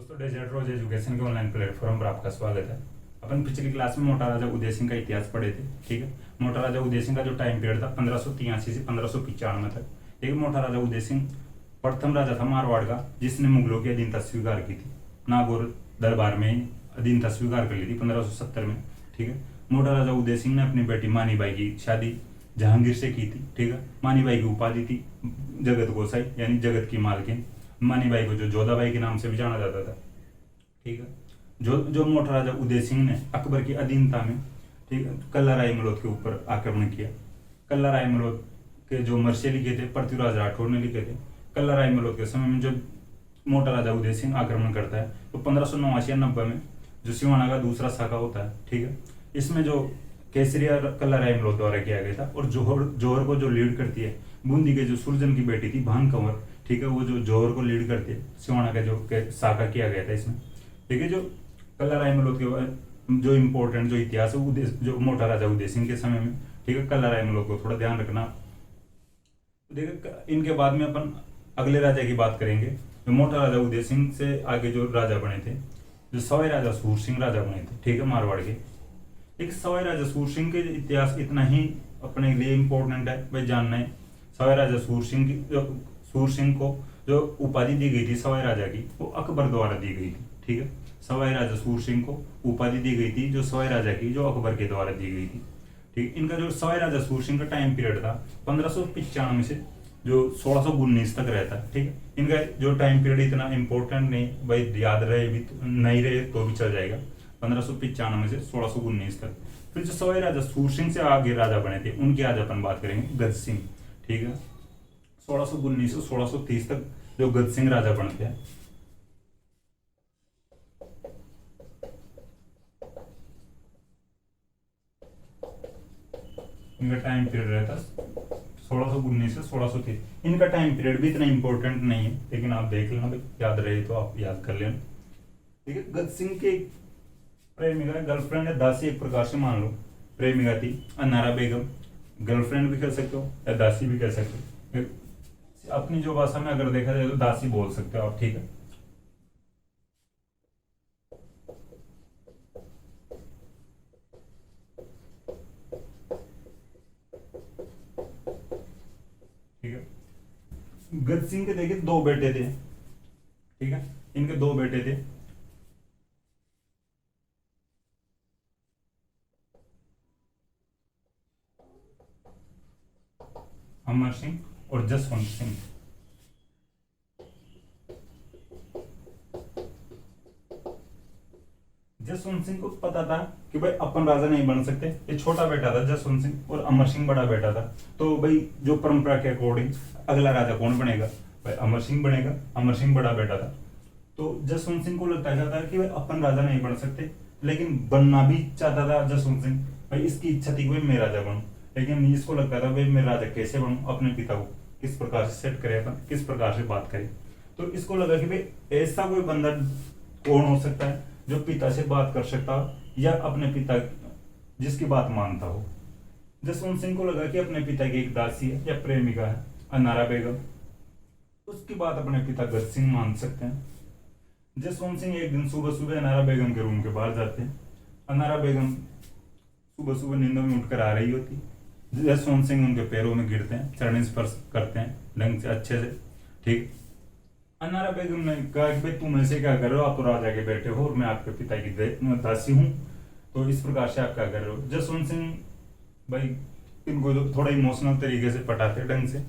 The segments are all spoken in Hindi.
दोस्तों डेजर्ट रोज एजुकेशन के ऑनलाइन प्लेटफॉर्म पर आपका स्वागत है। अपन पिछली क्लास में मोटा राजा उदय सिंह का इतिहास पढ़े थे। ठीक है, मोटा राजा उदय सिंह का जो टाइम पीरियड था 1583 से 1595 तक। ठीक है, मोटा राजा उदय सिंह प्रथम राजा था मारवाड़ का, जिसने मुगलों की अधीनता स्वीकार की थी। नागौर दरबार में अधीनता स्वीकार कर ली थी 1570 में। ठीक है, मोटा राजा उदय सिंह ने अपनी बेटी मानीबाई की शादी जहांगीर से की थी। ठीक है, मानीबाई की उपाधि थी जगत गोसाई, यानी जगत की मालकिन। मानीबाई को जो जोधाबाई के नाम से भी जाना जाता था। ठीक है, जो जो मोटा राजा उदय सिंह ने अकबर की अधीनता में, ठीक है, कल्लाराय मलोद के ऊपर आक्रमण किया। कल्लाराय मलोद के जो मर्से लिखे थे पृथ्वीराज राठौर ने लिखे थे। कल्लाराय मलोद के समय में जब मोटा राजा उदय सिंह आक्रमण करता है तो 1589 या 90 में जो सिवाना का दूसरा शाखा होता है। ठीक है, इसमें जो केसरिया कल्लाराय मलोद द्वारा किया गया था। और जौहर को जो लीड करती है बूंदी के जो सुरजन की बेटी थी भान कंवर। ठीक है, वो जो जौहर को लीड करती है, सिवाना का जो शाखा किया गया था इसमें। ठीक है, जो कल्लाराय मलोद के जो इम्पोर्टेंट जो इतिहास है जो मोटा राजा उदय सिंह के समय में। ठीक है, कल्लाराय मलोद को थोड़ा ध्यान रखना। देखिए, इनके बाद में अपन अगले राजा की बात करेंगे। जो मोटा राजा उदय सिंह से आगे जो राजा बने थे, जो सवाई राजा सूर सिंह राजा बने थे। ठीक है, मारवाड़ के। एक सवाई राजा सूर सिंह के इतिहास इतना ही अपने लिए इम्पोर्टेंट है भाई जानना है। सवाई राजा सूर सिंह को जो उपाधि दी गई थी सवाई राजा की, वो अकबर द्वारा दी गई थी। ठीक है, सवाई राजा सूर सिंह को उपाधि दी गई थी जो सवाई राजा की, जो अकबर के द्वारा दी गई थी। ठीक, इनका जो सवाई राजा सूर सिंह का टाइम पीरियड था 1595 से जो 1619 तक रहता है। ठीक है, इनका जो टाइम पीरियड इतना इंपॉर्टेंट नहीं भाई, याद रहे भी नहीं रहे तो भी चल जाएगा। 1595 से 1619 तक। फिर जो सवाई राजा सूर सिंह से आगे राजा बने थे उनकी आज अपन बात करेंगे, गज सिंह। ठीक है, 1619 से 1630 तक जो गज सिंह राजा बनते हैं। इनका टाइम पीरियड रहता 1619 से 1630। इनका टाइम पीरियड भी इतना इंपॉर्टेंट नहीं है, लेकिन आप देख लेना भाई, याद रहे तो आप याद कर लेना। ठीक है, गज सिंह के प्रेमिका गर्लफ्रेंड है दासी, एक प्रकार से मान लो प्रेमिका थी अनारा बेगम। गर्लफ्रेंड भी कह सकते हो या दासी भी कह सकते हो। अपनी जो भाषा में अगर देखा जाए तो दासी बोल सकते हो आप। ठीक है, ठीक है। गज सिंह के देखिए दो बेटे थे। ठीक है, इनके दो बेटे थे। अमर सिंह और जसवंत सिंह। जसवंत सिंह को पता था कि भाई अपन राजा नहीं बन सकते। ये छोटा बेटा था जसवंत सिंह और अमर सिंह बड़ा बेटा था। तो भाई जो परंपरा के अकॉर्डिंग अगला राजा कौन बनेगा, भाई अमर सिंह बनेगा। अमर सिंह बड़ा बेटा था। तो जसवंत सिंह को लगता था कि भाई अपन राजा नहीं बन सकते, लेकिन बनना भी चाहता था जसवंत सिंह। भाई इसकी इच्छा थी कि भाई मैं राजा बनूं, लेकिन इसको लगता था भाई मैं राजा कैसे बनूं, अपने पिता को किस प्रकार से सेट करे, अपन किस प्रकार से बात करे। तो इसको लगा कि भाई ऐसा कोई बंदा कौन हो सकता है जो पिता से बात कर सकता हो या अपने पिता जिसकी बात मानता हो। जसवंत सिंह को लगा कि अपने पिता की एक दासी है या प्रेमिका है अनारा बेगम, उसकी बात अपने पिता गज सिंह मान सकते हैं। जसवंत सिंह एक दिन सुबह सुबह अनारा बेगम के रूम के बाहर जाते हैं। अनारा बेगम सुबह सुबह नींद में उठकर आ रही होती। जसवंत सिंह उनके पैरों में गिरते हैं, चरण स्पर्श करते हैं ढंग से अच्छे से। ठीक, अनारा बेगम ने कहा कि भाई तुम ऐसे क्या कर रहे हो, आप तो राजा के बेटे हो और मैं आपके पिता की दासी हूँ, तो इस प्रकार से आप क्या कर रहे हो। जसवंत सिंह भाई इनको तो थोड़ा इमोशनल तरीके से पटाते ढंग से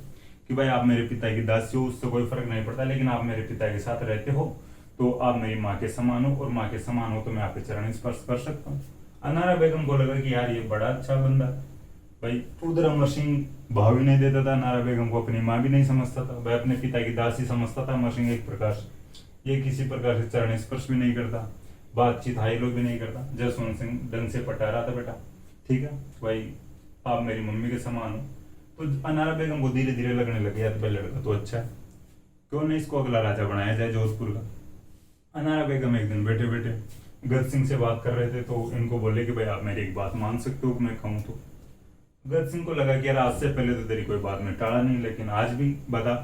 कि भाई आप मेरे पिता की दासी हो, उससे कोई फर्क नहीं पड़ता, लेकिन आप मेरे पिता के साथ रहते हो तो आप मेरी माँ के समान हो, और माँ के समान हो तो मैं आपके चरण स्पर्श कर सकता हूँ। अनारा बेगम को लगा कि यार ये बड़ा अच्छा बंदा भाई। उधर अमर सिंह भाव भी नहीं देता था, अनारा बेगम को अपनी माँ भी नहीं समझता था, भाई अपने पिता की दासी समझता था अमर सिंह एक प्रकार से। ये किसी प्रकार से चरण स्पर्श भी नहीं करता, बातचीत हाई लोग भी नहीं करता। जसवंत सिंह ढंग से पटा रहा था बेटा, ठीक है भाई आप मेरी मम्मी के समान हो। तो अनारा बेगम को धीरे धीरे लगने लग गया था लड़का तो अच्छा है, क्यों नहीं इसको अगला राजा बनाया जाए जोधपुर का। अनारा बेगम एक दिन बैठे बैठे गज सिंह से बात कर रहे थे, तो इनको बोले कि भाई आप मेरी एक बात मान सकते हो मैं कहूँ तो। गज सिंह को लगा कि यार आज से पहले तो तेरी कोई बात में टाला नहीं, लेकिन आज भी बता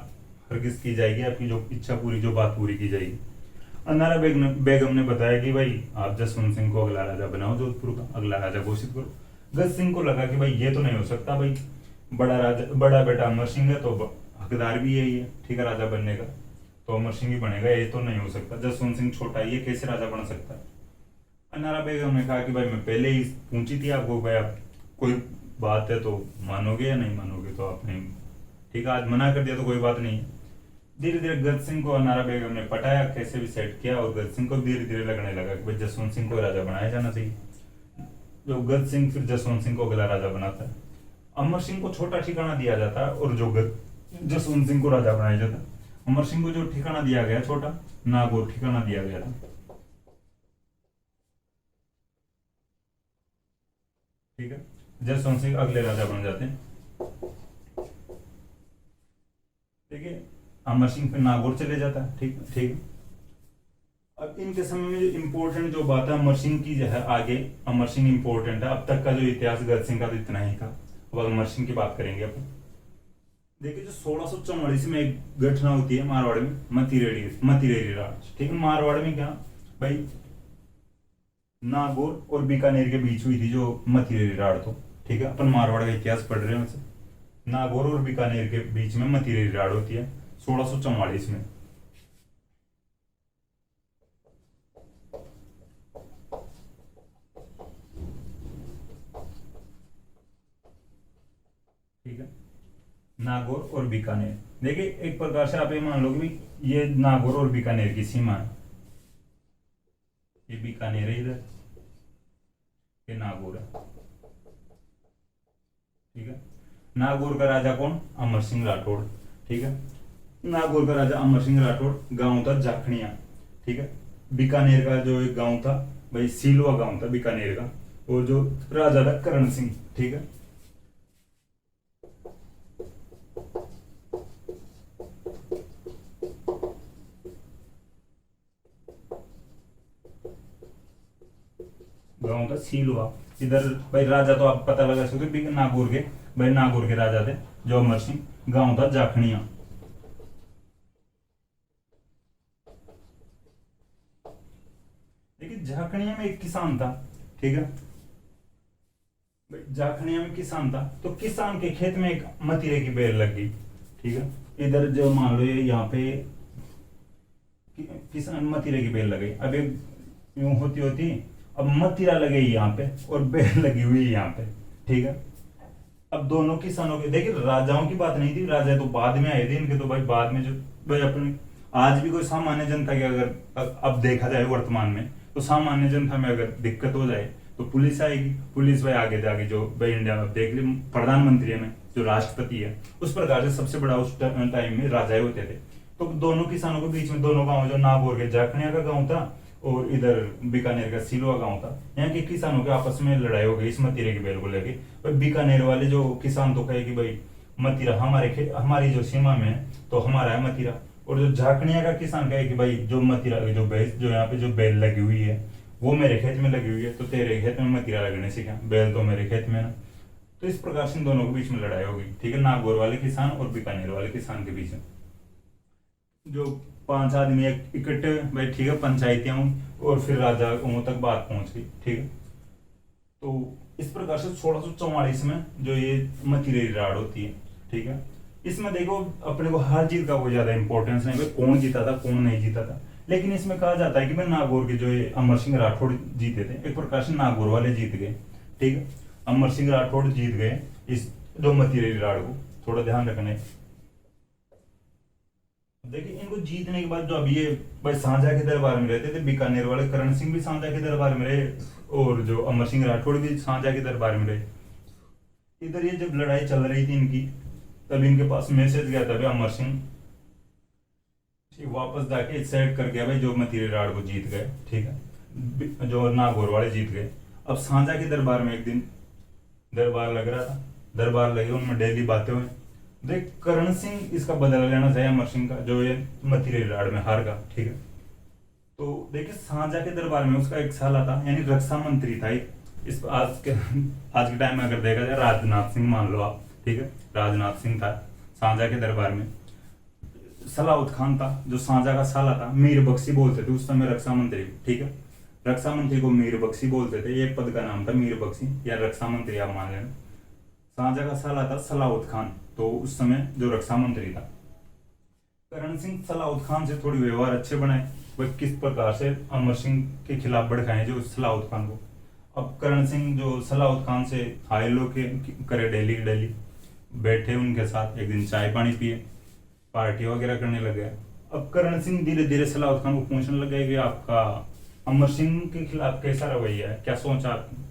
हरगिज की जाएगी, आपकी जो इच्छा पूरी, जो बात पूरी की जाएगी। अनारा बेगम ने बताया कि भाई आप जसवंत सिंह को अगला राजा बनाओ जोधपुर का, अगला राजा घोषित करो। गज सिंह को लगा कि भाई ये तो नहीं हो सकता, भाई बड़ा राजा, बड़ा बेटा अमर सिंह है तो हकदार भी यही है, ठीक है, राजा बनने का, तो अमर सिंह ही बनेगा, ये तो नहीं हो सकता। जसवंत सिंह छोटा है, ये कैसे राजा बन सकता है। अनारा बेगम ने कहा कि भाई मैं पहले ही पूछी थी आपको, भाई आप कोई बात है तो मानोगे या नहीं मानोगे, तो आपने ठीक है आज मना कर दिया तो कोई बात नहीं है। धीरे धीरे गज सिंह को अनारा बेगम ने पटाया, कैसे भी सेट किया, और गज सिंह को धीरे धीरे लगने लगा कि भाई जसवंत सिंह को राजा बनाया जाना चाहिए। जो गज सिंह फिर जसवंत सिंह को अगला राजा बनाता है। अमर सिंह को छोटा ठिकाना दिया जाता है और जो जसवंत सिंह को राजा बनाया जाता है। अमर सिंह को जो ठिकाना दिया गया छोटा, नागौर ठिकाना दिया गया था, ठीक है। जसवंत सिंह अगले राजा बन जाते हैं, ठीक है। अमर सिंह फिर नागौर चले जाता है, ठीक ठीक है। अब इनके समय में जो इम्पोर्टेंट जो बात है अमर सिंह की जो है, आगे अमर सिंह इम्पोर्टेंट है। अब तक का जो इतिहास गज सिंह का तो इतना ही था, अब अमर सिंह की बात करेंगे अपन। देखिए जो 1644 में एक घटना होती है मारवाड़ में, मतीरेरी राज, ठीक है। मारवाड़ में क्या भाई, नागौर और बीकानेर के बीच हुई थी जो मतीरेरी राड़, तो ठीक है अपन मारवाड़ का इतिहास पढ़ रहे हैं वैसे। नागौर और बीकानेर के बीच में मतीरेरी राड़ होती है 1644 में। ठीक है, नागौर और बीकानेर। देखिए एक प्रकार से आप ये मान लो कि ये नागौर और बीकानेर की सीमा है, ये बीकानेर है इधर, ये नागौर है, ठीक है। नागौर का राजा कौन, अमर सिंह राठौड़, ठीक है। नागौर का राजा अमर सिंह राठौड़, गांव था जाखड़िया, ठीक है। बीकानेर का जो एक गांव था भाई, सीलवा गांव था बीकानेर का, और जो राजा था करण सिंह, ठीक है। गांव था सीलवा। इधर भाई राजा तो आप पता लगा सकते हो, नागौर के भाई, नागौर के राजा थे जो अमर सिंह। गांव था जाखड़िया। देखिए झाकड़िया में एक किसान था, ठीक है भाई, झाकड़िया में किसान था, तो किसान के खेत में एक मतीरे की बेल लग गई, ठीक है। इधर जो मान लो ये यहाँ पे किसान मतीरे की बेल लगी, अब एक यूं होती होती, अब मतीरा लगे यहाँ पे और बेल लगी हुई है यहाँ पे, ठीक है। अब दोनों किसानों के, देखिए राजाओं की बात नहीं थी, राजा तो बाद में आए थे इनके, तो भाई बाद में जो भाई अपने आज भी कोई सामान्य जनता की अगर अब देखा जाए वर्तमान में, तो सामान्य जनता में अगर दिक्कत हो जाए तो पुलिस आएगी, पुलिस भाई आगे जाके जो भाई इंडिया में देख ले प्रधानमंत्री में जो राष्ट्रपति है, उस प्रकार से सबसे बड़ा उस टाइम में राजा होते थे। तो दोनों किसानों के बीच में, दोनों गांव जो नागौर के जाखड़िया का गांव था और इधर बीकानेर का सिलवा गांव था, यहाँ के किसानों के आपस में लड़ाई हो गई इस मतीरे की बेल को लेके। भाई बीकानेर वाले जो किसान तो कहे कि भाई मतीरा हमारी जो सीमा में है तो हमारा है मतीरा, और जो झाकड़िया का किसान कहे कि भाई जो मतीरा जो बेल, जो यहाँ पे जो बेल लगी हुई है वो मेरे खेत में लगी हुई है, तो तेरे खेत में मतीरा लगने से क्या, बेल तो मेरे खेत में ना। तो इस प्रकार से दोनों के बीच में लड़ाई हो गई, ठीक है, नागौर वाले किसान और बीकानेर वाले किसान के बीच में। जो 5 आदमी इकट्ठे भाई, ठीक है, पंचायतियां और फिर राजाओं तक बात पहुंच गई, ठीक है। तो इस प्रकार से 1644 में जो ये मतीरेरी राड़ होती है, ठीक है। इसमें देखो अपने को हार जीत का कोई ज्यादा इंपॉर्टेंस नहीं, भाई कौन जीता था कौन नहीं जीता था, लेकिन इसमें कहा जाता है कि भाई नागौर के जो ये अमर सिंह राठौड़ जीते थे, एक प्रकार से नागौर वाले जीत गए, ठीक है। अमर सिंह राठौड़ जीत गए इस जो मतीरेरी राड़ को, थोड़ा ध्यान रखना। देखिए इनको जीतने के बाद जो अब ये भाई सांझा के दरबार में रहते थे, बीकानेर वाले करण सिंह भी सांझा के दरबार में रहे और जो अमर सिंह राठौड़ भी सांझा के दरबार में रहे। इधर ये जब लड़ाई चल रही थी इनकी, तब इनके पास मैसेज गया था भाई अमर सिंह वापस जाके सेट कर गया भाई जो मतीरे राड़ को जीत गए, ठीक है, जो नागौर वाले जीत गए। अब सांझा के दरबार में एक दिन दरबार लग रहा था, दरबार लगे उनमें डेली बातें हुई, देख करण सिंह इसका बदला लेना चाहिए अमर सिंह का जो ये मतीरेरी राड़ में हार गया, ठीक है। तो देखिए सांझा के दरबार में उसका एक साला था, यानी रक्षा मंत्री था इस आज के टाइम में अगर देखा जाए राजनाथ सिंह मान लो आप, ठीक है, राजनाथ सिंह था सांझा के दरबार में। सलाउत खान था जो शाहजहां का साला था, मीर बख्शी बोलते थे उस समय रक्षा मंत्री को, ठीक है। रक्षा मंत्री को मीर बख्शी बोलते थे, ये पद का नाम था मीर बख्शी या रक्षा मंत्री आप मान लेना। शाहजहां का साला था सलाउत खान, तो उस समय जो रक्षा मंत्री था। करण सिंह सलाउत खान से थोड़ी व्यवहार अच्छे बनाए, वह किस प्रकार से अमर सिंह के खिलाफ भड़काए जो सलाउत खान को। अब करण सिंह जो सलाउत खान से हाय लो के करे डेली डेली बैठे उनके साथ, एक दिन चाय पानी पिए, पार्टी वगैरह करने लग गया। अब करण सिंह धीरे धीरे सलाउत खान को पूछने लग गए कि आपका अमर सिंह के खिलाफ कैसा रवैया है, क्या सोचा आपने।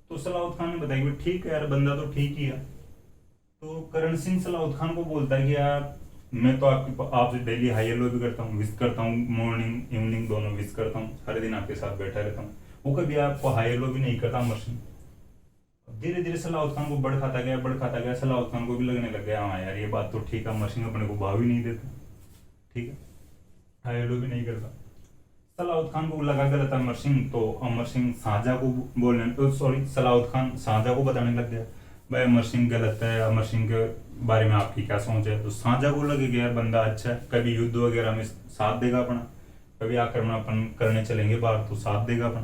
तो सलाउत खान ने बताया कि ठीक है यार, बंदा तो ठीक ही है। तो करण सिंह सलाउत खान को बोलता है कि यार मैं तो आपसे डेली हाई हेलो भी करता हूँ, विश करता हूँ, मॉर्निंग इवनिंग दोनों विश करता हूँ, हर दिन आपके साथ बैठा रहता हूँ, वो कभी आपको हाई हेलो भी नहीं करता अमर सिंह। धीरे धीरे सलाउत खान को बढ़ खाता गया, सलाउत खान को भी लगने लग गया हाँ यार ये बात तो ठीक है, अमर सिंह अपने को भाव ही नहीं देता, ठीक है, हाई हेलो भी नहीं करता। सलाउत खान को लगा गलत अमर सिंह, तो अमर सिंह शाहजहां को बोलने सॉरी सलाउत खान शाहजहां को बताने लग गया भाई अमर सिंह गलत है, अमर सिंह के बारे में आपकी क्या सोच है। तो शाहजहां को लगे कि यार बंदा अच्छा है, कभी युद्ध वगैरह में साथ देगा अपना, कभी आक्रमण अपन करने चलेंगे बाहर तो साथ देगा अपना,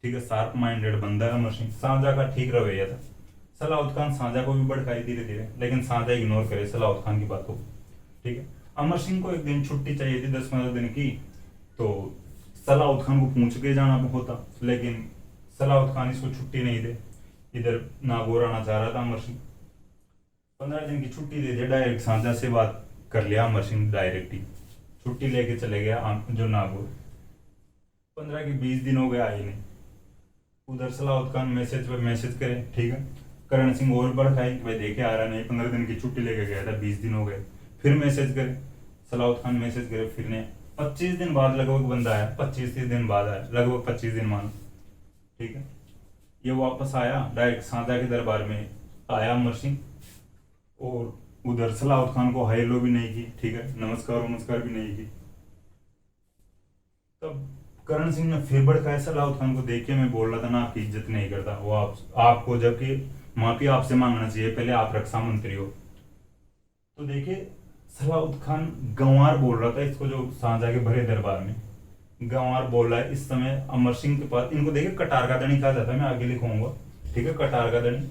ठीक है, शार्प माइंडेड बंदा है अमर सिंह। शाहजहां का ठीक रवैया था। सलाउत खान शाहजहां को भी भड़काई धीरे धीरे, लेकिन शाहजहां इग्नोर करे सलाउत खान की बात को, ठीक है। अमर सिंह को एक दिन छुट्टी चाहिए थी 10-15 दिन की, तो सलाउत खान को पूछ के जाना होता, लेकिन सलाउत खान इसको छुट्टी नहीं दे, इधर नागौर आना चाह रहा था अमर सिंह। 15 दिन की छुट्टी दे दी, डायरेक्ट शाहजहां से बात कर लिया अमर सिंह, डायरेक्ट ही छुट्टी लेके चले गया जो नागौर। 15 के 20 दिन हो गए आए नहीं, उधर सलाउत खान मैसेज पर मैसेज करे, ठीक है। करण सिंह और भड़काई कि भाई देखे आ रहा नहीं, 15 दिन की छुट्टी लेके गया था, 20 दिन हो गए, फिर मैसेज करे, सलाउत खान मैसेज करे, फिर ने 25 दिन बाद लगभग बंदा आया, 25-30 दिन बाद आया, लगभग 25 दिन मानो, ठीक है। ये वापस आया, डायरेक्ट शाहजहां के दरबार में आया अमर सिंह, और उधर सलाउत खान को हाई लो भी नहीं की, ठीक है, नमस्कार नमस्कार भी नहीं की। तब करण सिंह ने फिर भड़काया सलाउत खान को, देखिए मैं बोल रहा था ना आपकी इज्जत नहीं करता, वो आपको जबकि माफी आपसे मांगना चाहिए, पहले आप रक्षा मंत्री हो। तो देखिए सलाउत खान गंवार बोल रहा था इसको, जो शाहजहां के भरे दरबार में गंवार बोल रहा है इस समय अमर सिंह के पास। इनको देखिए कटार का दणी कहा जाता है, मैं आगे लिखूंगा, ठीक है, कटार का दणी।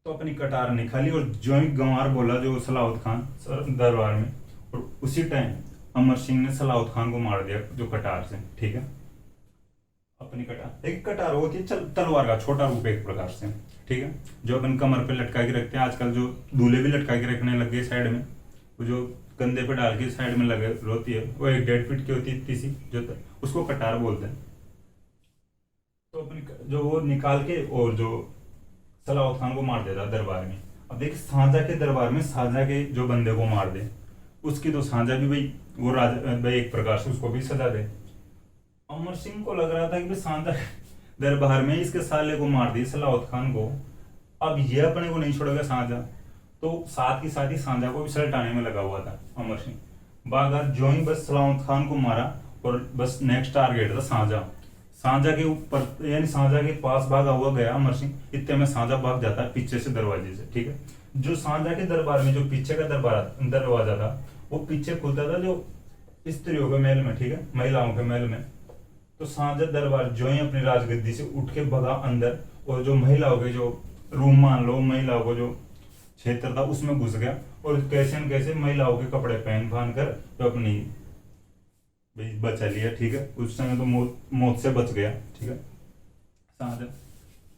तो अपनी कटार निकाली और जो ही गंवार बोला जो सलाउत खान दरबार में, और उसी टाइम अमर सिंह ने सलाउत खान को मार दिया जो कटार से, ठीक है, अपनी कटार। एक कटार होती है तलवार का छोटा रूप एक प्रकार से, ठीक है, जो अपन कमर पे लटका के रखते हैं, आजकल जो दूल्हे भी लटका के रखने लग गए साइड में, वो जो कंधे पे डाल के साइड में लगे होती है, वो 1.5 फीट की होती है इतनी सी, जो उसको कटार बोलते हैं। तो अपनी जो वो निकाल के और जो सलाउत खान को मार देता दरबार में। अब देखिए शाहजहां के दरबार में शाहजहां के जो बंदे को मार दे, उसकी तो शाहजहां भी भाई वो राजा भाई एक प्रकार से उसको भी सजा दे। अमर सिंह को लग रहा था कि भाई शाहजहां दरबार में इसके साले को मार दी सलाउत खान को, अब ये अपने को नहीं छोड़ेगा शाहजहां, तो साथ ही शाहजहां को भी सलटाने में लगा हुआ था अमर सिंह। बागार जो ही बस सलाउत खान को मारा और बस नेक्स्ट टारगेट था शाहजहां के ऊपर, यानी शाहजहां के पास भागा हुआ गया अमर सिंह, इतने में शाहजहां भाग जाता है पीछे से दरवाजे से, ठीक है। जो शाहजहां के दरबार में जो पीछे का दरवाजा था वो पीछे खुलता था जो स्त्रियों के महल में, ठीक है, महिलाओं के महल में। तो शाहजहां दरबार जो ही अपनी राजगद्दी से उठ के भगा अंदर, और जो महिलाओं के जो रूम मान लो, महिलाओं को जो क्षेत्र था उसमें घुस गया, और कैसे न कैसे महिलाओं के कपड़े पहन कर तो अपनी बचा लिया, ठीक है। उस समय तो मौत से बच गया, ठीक है शाहजहां।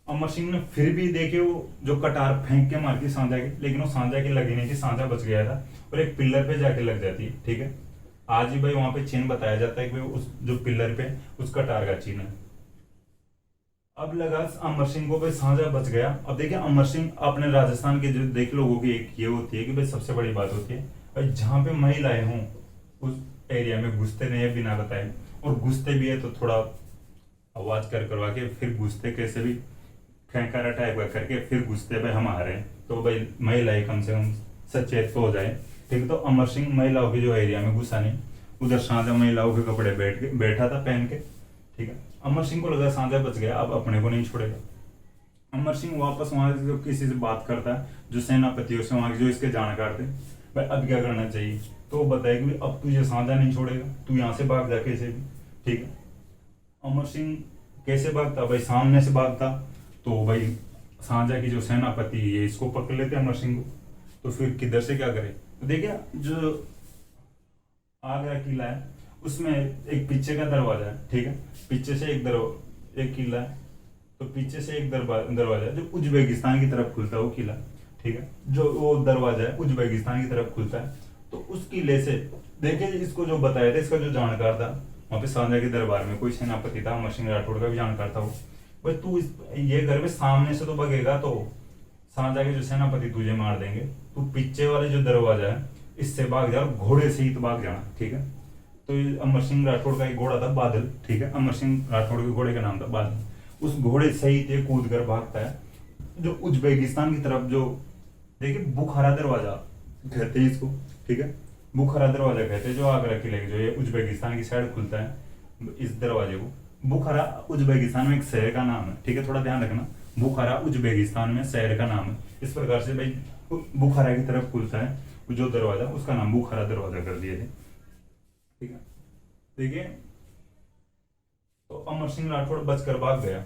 अमर सिंह ने फिर भी देखे वो जो कटार फेंक के मार की शाहजहां की, लेकिन वो शाहजहां की लगी नहीं थी, शाहजहां बच गया था और एक पिलर पे जाके लग जाती है, ठीक है। आज भी भाई वहां पे चिन्ह बताया जाता है कि भाई उस जो पिलर पे उस कटार का चिन्ह है। अब लगा अमर सिंह को भाई शाहजहां बच गया। अब देखिए अमर सिंह अपने राजस्थान के जो देख लोगों की एक ये होती है कि भाई सबसे बड़ी बात होती है भाई जहाँ पे महिलाएं हों उस एरिया में घुसते नहीं है बिना बताए, और घुसते भी है तो थोड़ा आवाज करवा के फिर घुसते, कैसे भी खैकारा टाइप का करके फिर घुसते भाई हम आ रहे हैं, तो भाई महिलाएं कम से कम सचेत तो हो जाए, ठीक है। तो अमर सिंह महिलाओं के जो एरिया में घुसा नहीं, उधर शाहजहां महिलाओं के कपड़े बैठा था पहन के, ठीक है। अमर सिंह को लगा शाहजहां बच गया, अब अपने को नहीं छोड़ेगा। अमर सिंह वापस वहां किसी से बात करता है जो सेनापतियों से वहां जो इसके जानकार थे, भाई अब क्या करना चाहिए, तो वो बताया कि भाई अब तुझे सांझा नहीं छोड़ेगा, तू यहाँ से भाग जा कैसे भी। ठीक है, अमर सिंह कैसे भागता, भाई सामने से भागता, तो भाई सांझा की जो सेनापति है इसको पकड़ लेते अमर सिंह को, तो फिर किधर से क्या करे। तो देखिए जो आगरा किला है उसमें एक पीछे का दरवाजा है, ठीक है, पीछे से एक किला है, तो पीछे से एक दरवाजा है जो उज्बेकिस्तान की तरफ खुलता है वो किला। ठीक है, जो वो दरवाजा है उज्बेकिस्तान की तरफ खुलता है। तो उस किले से देखिए इसको जो बताया था, इसका जो जानकार था वहां पे सांझा के दरबार में कोई सेनापति था, अमर सिंह राठौड़ का भी जानकार था वो। भाई तू ये घर में सामने से तो भगेगा तो सांझा के जो सेनापति तुझे मार देंगे, तू पीछे वाले जो दरवाजा है इससे भाग जा, और घोड़े से ही तो भाग जाना। ठीक है, तो ये अमर सिंह राठौड़ का एक घोड़ा था बादल। ठीक है, अमर सिंह राठौड़ के घोड़े का नाम था बादल। उस घोड़े सहित ये कूद कर भागता है जो उज्बेकिस्तान की तरफ, जो देखिए बुखारा दरवाजा कहते हैं इसको। ठीक है, बुखारा दरवाजा कहते हैं जो आगरा किले के जो ये उज्बेकिस्तान की साइड खुलता है, इस दरवाजे को बुखारा उज्बेकिस्तान में एक शहर का नाम है। ठीक है, थोड़ा ध्यान रखना, बुखारा उज्बेकिस्तान में शहर का नाम है। इस प्रकार से भाई बुखारा की तरफ खुलता है जो दरवाजा, उसका नाम बुखारा दरवाजा कर दिए थे। ठीक है, देखिए तो अमर सिंह राठौड़ बचकर भाग गया।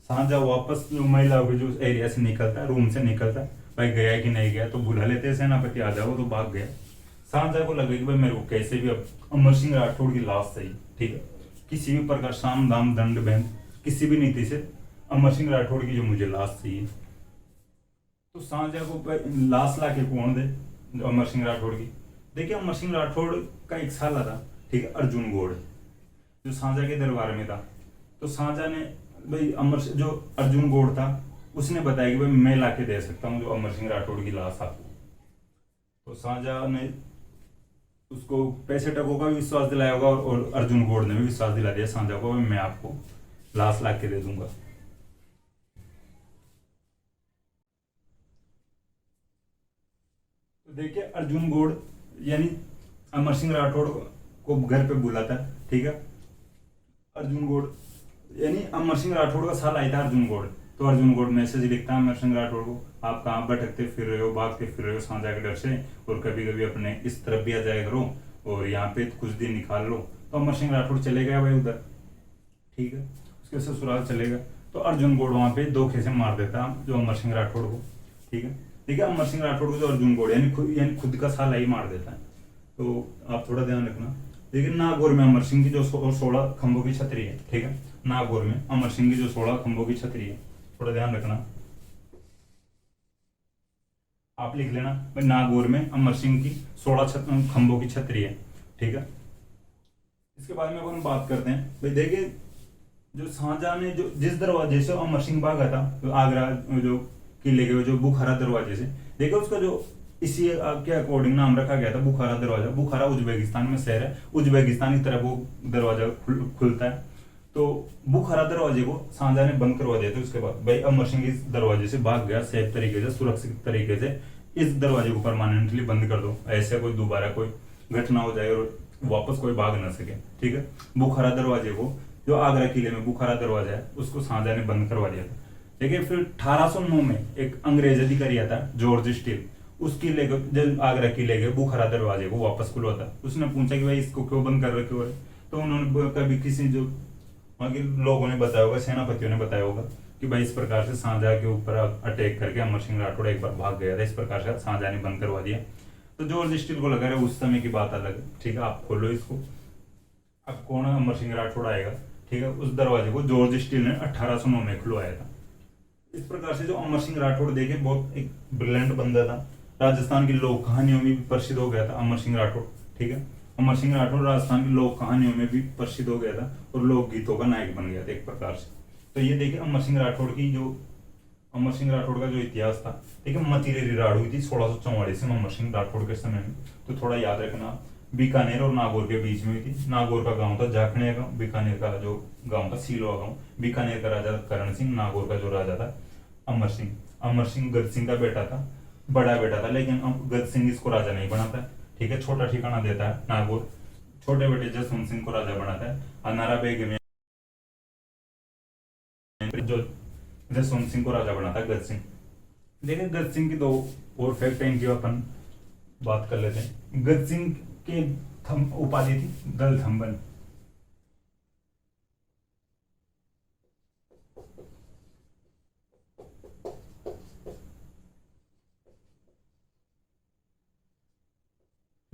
सांझा वापस जो महिला के जो एरिया से निकलता है, रूम से निकलता है, भाई गया कि नहीं गया, तो बुला लेते हैं सेनापति आ जाओ, तो भाग गया। सांझा को लगे कि भाई मेरे को कैसे भी अब अमर सिंह राठौड़ की लाश चाहिए। ठीक है, किसी भी प्रकार साम दाम दंड भेद किसी भी नीति से अमर सिंह राठौड़ की जो मुझे लाश चाहिए। तो सांझा को लाश ला के कौन दे, जो अमर सिंह राठौड़ की। देखिए अमर सिंह राठौड़ का एक साला था, ठीक है, अर्जुन गौड़, जो सांझा के दरबार में था। तो सांझा ने भाई जो अर्जुन गौड़ था उसने बताया कि भाई मैं ला के दे सकता हूँ जो अमर सिंह राठौड़ की लाश आपको। तो सांझा ने उसको पैसे टकों का भी विश्वास दिलाया होगा, और अर्जुन गौड़ ने भी विश्वास दिला दिया सांझा को, मैं आपको लाश ला के दे दूंगा। तो देखिए अर्जुन गौड़ यानी अमर सिंह राठौड़ को घर पे बुलाता है। ठीक है, अर्जुन गौड़ यानी अमर सिंह राठौड़ का साल आया था अर्जुन गौड़। तो अर्जुन गौड़ मैसेज लिखता है अमर सिंह राठौड़ को, आप कहाँ भटकते फिर रहे हो, भागते फिर रहे हो सांझा के डर से, और कभी कभी अपने इस तरफ भी आ जाया करो और यहाँ पे कुछ दिन निकाल लो। तो अमर सिंह राठौड़ चले गया भाई उधर। ठीक है, उसके ससुराल चलेगा, तो अर्जुन गौड़ वहां पे धोखे से मार देता जो अमर सिंह राठौड़ को। ठीक है, देखिए अमर सिंह राठौड़ को जो अर्जुन गौड़ यानी खुद का साला ही मार देता है। तो आप थोड़ा ध्यान रखना। लेकिन नागौर में अमर सिंह की जो 16 खंभों की छतरी है, ठीक है, नागौर में अमर सिंह की जो 16 खंभों की छतरी है, थोड़ा ध्यान रखना, आप लिख लेना भाई, नागौर में अमर सिंह की 16 खंभों की छतरी है। ठीक है, इसके बारे में अपन बात करते हैं। भाई देखिए जो शाहजहां ने जो जिस दरवाजे से अमर सिंह भागा था, जो आगरा जो किले के जो बुखारा दरवाजे से, देखो उसका जो इसी के अकॉर्डिंग नाम रखा गया था बुखारा दरवाजा। बुखारा उज्बेकिस्तान में शहर है, उज्बेकिस्तान की तरफ वो दरवाजा खुलता है। तो बुखारा दरवाजे को शाहजहां ने बंद करवा दिया था। उसके बाद भाई अमर सिंह इस दरवाजे से भाग गया सेफ तरीके से, सुरक्षित तरीके से। इस दरवाजे को परमानेंटली बंद कर दो, ऐसे कोई दोबारा कोई घटना हो जाए और वापस कोई भाग ना सके। ठीक है, बुखारा दरवाजे को जो आगरा किले में बुखारा दरवाजा है उसको शाहजहां ने बंद करवा दिया था। देखिए फिर 1809 में एक अंग्रेज अधिकारी आता जॉर्ज स्टील, उस किले को जब आगरा किले के बुखारा दरवाजे को वापस खुलवाता। उसने पूछा कि भाई इसको क्यों बंद कर रखे हो, तो उन्होंने कभी किसी जो वहाँ के लोगों ने बताया होगा, सेनापतियों ने बताया होगा कि भाई इस प्रकार से शाहजहां के ऊपर अटैक करके अमर सिंह राठौड़ एक बार भाग गया था, इस प्रकार से शाहजहां ने बंद करवा दिया। तो जॉर्ज स्टील को लगा रहा उस समय की बात अलग है। ठीक है, आप खोलो इसको, अब कौन अमर सिंह राठौड़ आएगा। ठीक है, उस दरवाजे को जॉर्ज स्टील ने 1809 में खुलवाया था। इस प्रकार से जो अमर सिंह राठौड़ देखे बहुत एक ब्रिलियंट बंदा था, राजस्थान की लोक कहानियों में भी प्रसिद्ध हो गया था अमर सिंह राठौड़। ठीक है, अमर सिंह राठौड़ राजस्थान की लोक कहानियों में भी प्रसिद्ध हो गया था और लोक गीतों का नायक बन गया था एक प्रकार से। तो ये देखिए अमर सिंह राठौड़ का जो इतिहास था। देखिए मतीरे रिराड़ हुई थी 1644 में अमर सिंह राठौड़ के समय में। तो थोड़ा याद रखना, बीकानेर और नागौर के बीच में हुई थी। नागौर का गांव था जाखड़िया गांव, बीकानेर का जो गांव था सीलोआ गांव। बीकानेर का राजा करण सिंह, नागौर का जो राजा था अमर सिंह। अमर सिंह गद सिंह का बेटा था, बड़ा बेटा था, लेकिन गद सिंह इसको राजा नहीं बनाता। ठीक है, छोटा ठिकाना देता है नागौर, छोटे बेटे जसवंत सिंह को राजा बनाता है। अनारा बेग में जो जसवंत सिंह को राजा बनाता है गद सिंह। देखिए गद सिंह की दो और फैक्ट है इनकी अपन बात कर लेते हैं। गज सिंह के उपाधि थी दलथम्बन।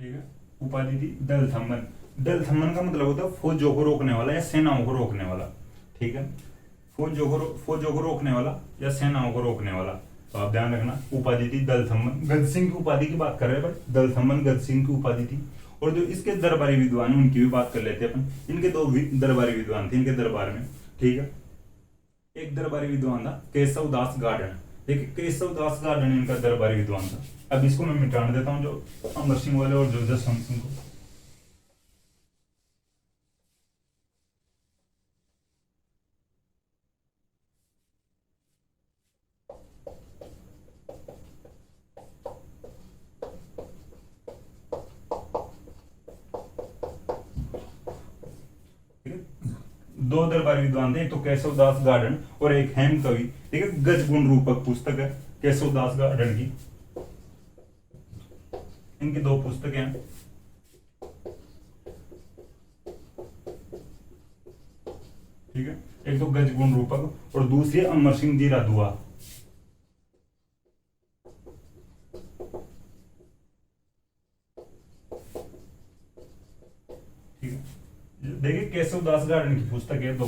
ठीक है, उपाधि थी दलथम्बन। दलथम्बन का मतलब होता है फौजों को रोकने वाला या सेनाओं को रोकने वाला। ठीक है, फौजों को रोकने वाला या सेनाओं को रोकने वाला। तो आप ध्यान रखना, उपाधि थी दलथम्बन। गज सिंह की उपाधि की बात कर रहे हैं भाई, दलथम्बन गज सिंह की उपाधि थी। और जो इसके दरबारी विद्वान हैं उनकी भी बात कर लेते हैं अपन। इनके दो दरबारी विद्वान थे इनके दरबार में। ठीक है, एक दरबारी विद्वान था केशव दास गार्डन। देखिए, केशव दास गार्डन इनका दरबारी विद्वान था। अब इसको मैं मिटाने देता हूँ, जो अमर सिंह वाले और जो जसवंत सिंह को। ठीक है, दो दरबारी विद्वान थे, एक तो केशव दास गार्डन और एक हेम कवि। ठीक है, गज गुण रूपक पुस्तक है केशव दास गार्डन की। इनकी दो पुस्तकें हैं। ठीक है, एक तो गज गुण रूपक और दूसरी अमर सिंह जी राधुआ। ठीक है, देखिए केशव दास गार्डन की पुस्तक है दो।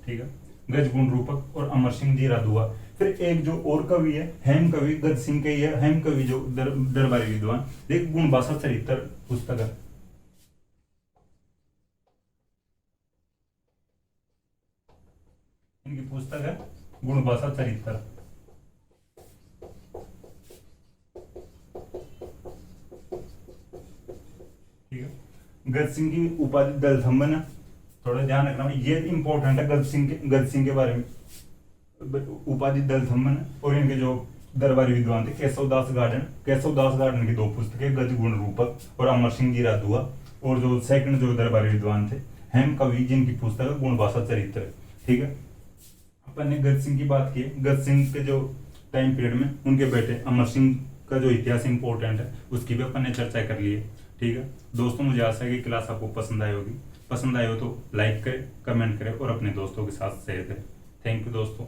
ठीक है, गज गुण रूपक और अमर सिंह जी राधुआ। फिर एक जो और कवि है हेम कवि, गज सिंह के ही है हेम कवि जो दरबारी विद्वान। देख, गुणभाषा चरित्र पुस्तक है। इनकी पुस्तक है गुणभाषा चरित्र। ठीक है, गज सिंह की उपाधि दलथम्बन है। थोड़ा ध्यान रखना भाई, ये इंपॉर्टेंट है गज सिंह के बारे में। उपाधि दलथम्बन है। और इनके जो दरबारी विद्वान थे केशव दास गार्डन की दो पुस्तकें गज गुण रूपक और अमर सिंह जी राधुआ। और जो सेकंड जो दरबारी विद्वान थे हेम कवि, जिनकी पुस्तक है गुणभाषा चरित्र। ठीक है, अपन ने गज सिंह की बात की। गज सिंह के जो टाइम पीरियड में उनके बेटे अमर सिंह का जो इतिहास इंपॉर्टेंट है उसकी भी अपन ने चर्चा कर ली है। ठीक है दोस्तों, मुझे आशा है कि क्लास आपको पसंद आई होगी। पसंद आई हो तो लाइक करें, कमेंट करें और अपने दोस्तों के साथ शेयर करें। थैंक यू दोस्तों।